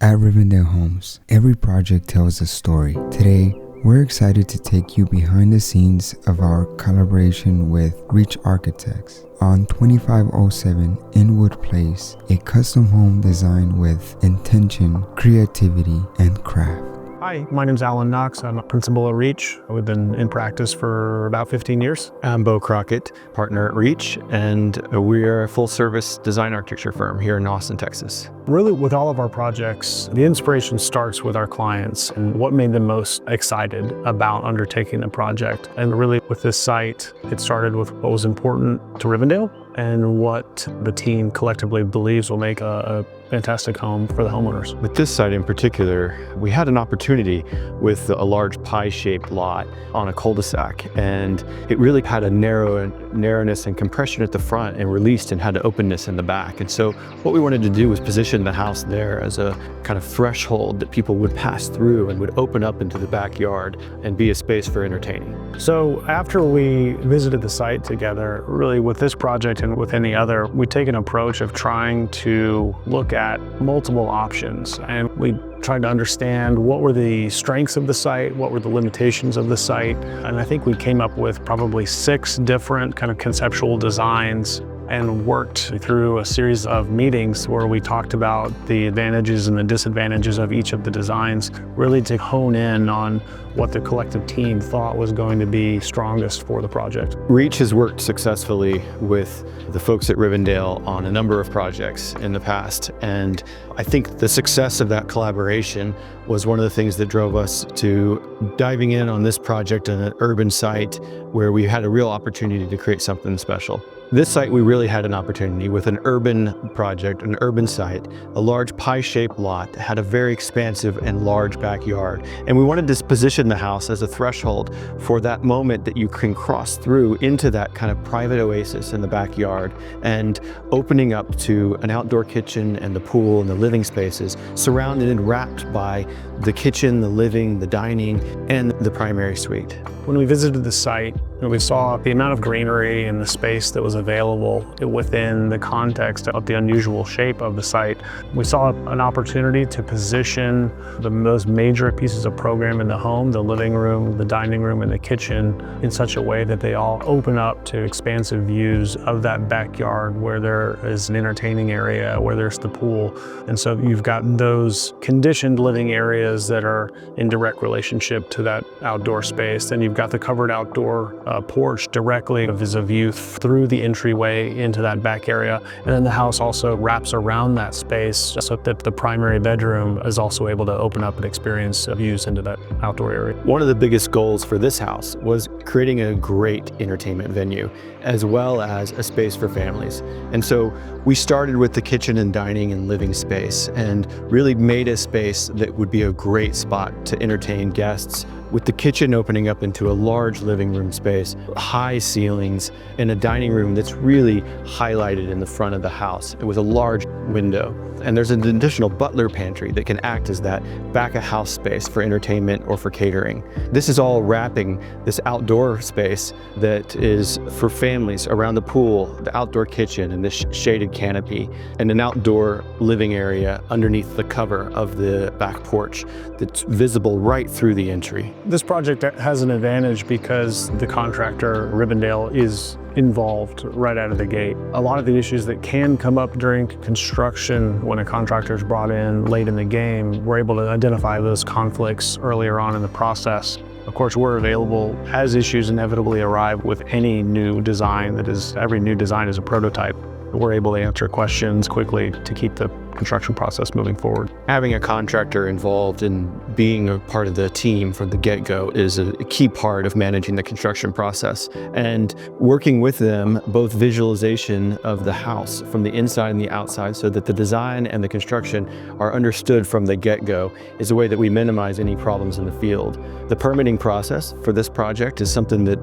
At Rivendale Homes, every project tells a story. Today, we're excited to take you behind the scenes of our collaboration with Reach Architects on 2507 Inwood Place, a custom home designed with intention, creativity, and craft. Hi, my name's Alan Knox. I'm a principal at Reach. We've been in practice for about 15 years. I'm Bo Crockett, partner at Reach, and we're a full-service design architecture firm here in Austin, Texas. Really, with all of our projects, the inspiration starts with our clients and what made them most excited about undertaking the project. And really, with this site, it started with what was important to Rivendale and what the team collectively believes will make a fantastic home for the homeowners. With this site in particular, we had an opportunity with a large pie-shaped lot on a cul-de-sac, and it really had a narrowness and compression at the front and released and had an openness in the back. And so what we wanted to do was position the house there as a kind of threshold that people would pass through and would open up into the backyard and be a space for entertaining. So after we visited the site together, really with this project and with any other, we take an approach of trying to look at multiple options, and we tried to understand what were the strengths of the site, what were the limitations of the site, and I think we came up with probably 6 different kind of conceptual designs and worked through a series of meetings where we talked about the advantages and the disadvantages of each of the designs, really to hone in on what the collective team thought was going to be strongest for the project. Reach has worked successfully with the folks at Rivendale on a number of projects in the past, and I think the success of that collaboration was one of the things that drove us to diving in on this project on an urban site where we had a real opportunity to create something special. This site, we really had an opportunity with an urban project, an urban site, a large pie-shaped lot that had a very expansive and large backyard. And we wanted to position the house as a threshold for that moment that you can cross through into that kind of private oasis in the backyard and opening up to an outdoor kitchen and the pool and the living spaces, surrounded and wrapped by the kitchen, the living, the dining, and the primary suite. When we visited the site, we saw the amount of greenery and the space that was available within the context of the unusual shape of the site. We saw an opportunity to position the most major pieces of program in the home, the living room, the dining room, and the kitchen, in such a way that they all open up to expansive views of that backyard where there is an entertaining area, where there's the pool. And so you've got those conditioned living areas that are in direct relationship to that outdoor space. Then you've got the covered outdoor porch directly as a view through the entryway into that back area. And then the house also wraps around that space so that the primary bedroom is also able to open up and experience views into that outdoor area. One of the biggest goals for this house was creating a great entertainment venue, as well as a space for families. And so we started with the kitchen and dining and living space and really made a space that would be a great spot to entertain guests, with the kitchen opening up into a large living room space, high ceilings, and a dining room that's really highlighted in the front of the house with a large window. And there's an additional butler pantry that can act as that back of house space for entertainment or for catering. This is all wrapping this outdoor space that is for families around the pool, the outdoor kitchen, and this shaded canopy, and an outdoor living area underneath the cover of the back porch that's visible right through the entry. This project has an advantage because the contractor, Rivendale, is involved right out of the gate. A lot of the issues that can come up during construction when a contractor is brought in late in the game, we're able to identify those conflicts earlier on in the process. Of course, we're available as issues inevitably arrive with any new design. Every new design is a prototype. We're able to answer questions quickly to keep the construction process moving forward. Having a contractor involved in being a part of the team from the get-go is a key part of managing the construction process. And working with them, both visualization of the house from the inside and the outside so that the design and the construction are understood from the get-go is a way that we minimize any problems in the field. The permitting process for this project is something that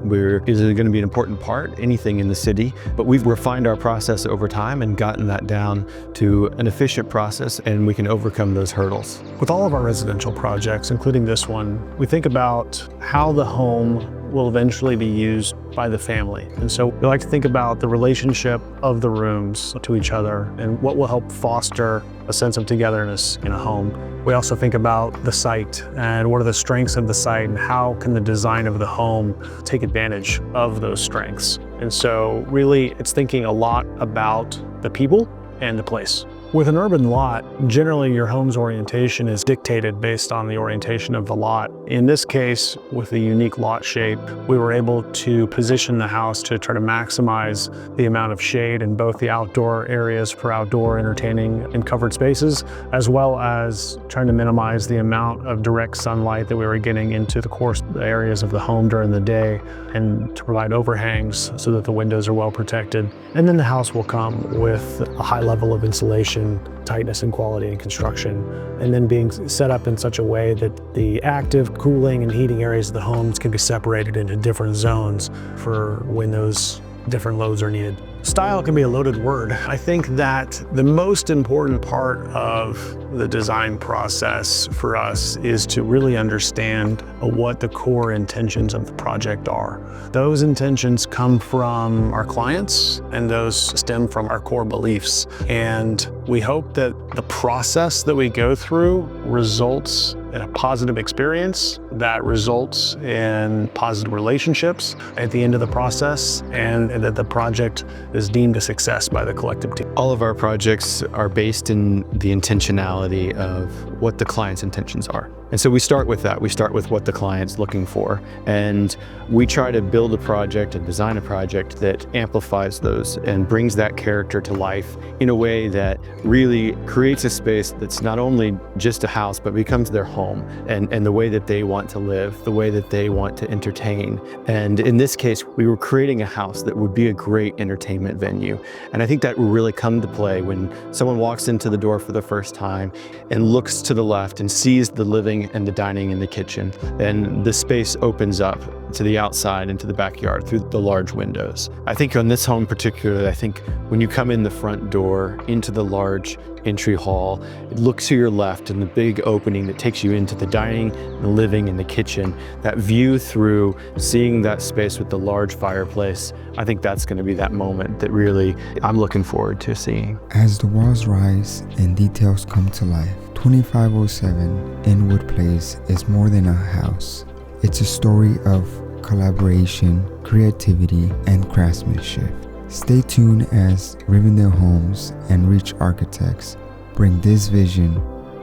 is going to be an important part, anything in the city, but we've refined our process over time and gotten that down to an efficient process, and we can overcome those hurdles. With all of our residential projects, including this one, we think about how the home will eventually be used by the family. And so we like to think about the relationship of the rooms to each other and what will help foster a sense of togetherness in a home. We also think about the site and what are the strengths of the site and how can the design of the home take advantage of those strengths. And so really it's thinking a lot about the people and the place. With an urban lot, generally your home's orientation is dictated based on the orientation of the lot. In this case, with the unique lot shape, we were able to position the house to try to maximize the amount of shade in both the outdoor areas for outdoor entertaining and covered spaces, as well as trying to minimize the amount of direct sunlight that we were getting into the core areas of the home during the day, and to provide overhangs so that the windows are well protected. And then the house will come with a high level of insulation, tightness and quality in construction, and then being set up in such a way that the active cooling and heating areas of the homes can be separated into different zones for when those different loads are needed. Style can be a loaded word. I think that the most important part of the design process for us is to really understand what the core intentions of the project are. Those intentions come from our clients and those stem from our core beliefs. And we hope that the process that we go through results in a positive experience that results in positive relationships at the end of the process, and that the project is deemed a success by the collective team. All of our projects are based in the intentionality of what the client's intentions are. And so we start with that. We start with what the client's looking for. And we try to build a project and design a project that amplifies those and brings that character to life in a way that really creates a space that's not only just a house, but becomes their home and the way that they want to live, the way that they want to entertain. And in this case, we were creating a house that would be a great entertainment venue. And I think that will really come to play when someone walks into the door for the first time and looks to the left and sees the living and the dining in the kitchen, and the space opens up to the outside into the backyard through the large windows. I think on this home particularly, I think when you come in the front door into the large entry hall, it looks to your left and the big opening that takes you into the dining, the living, and the kitchen. That view through seeing that space with the large fireplace, I think that's going to be that moment that really I'm looking forward to seeing. As the walls rise and details come to life, 2507 Inwood Place is more than a house. It's a story of collaboration, creativity, and craftsmanship. Stay tuned as Rivendale Homes and Reach Architects bring this vision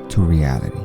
to reality.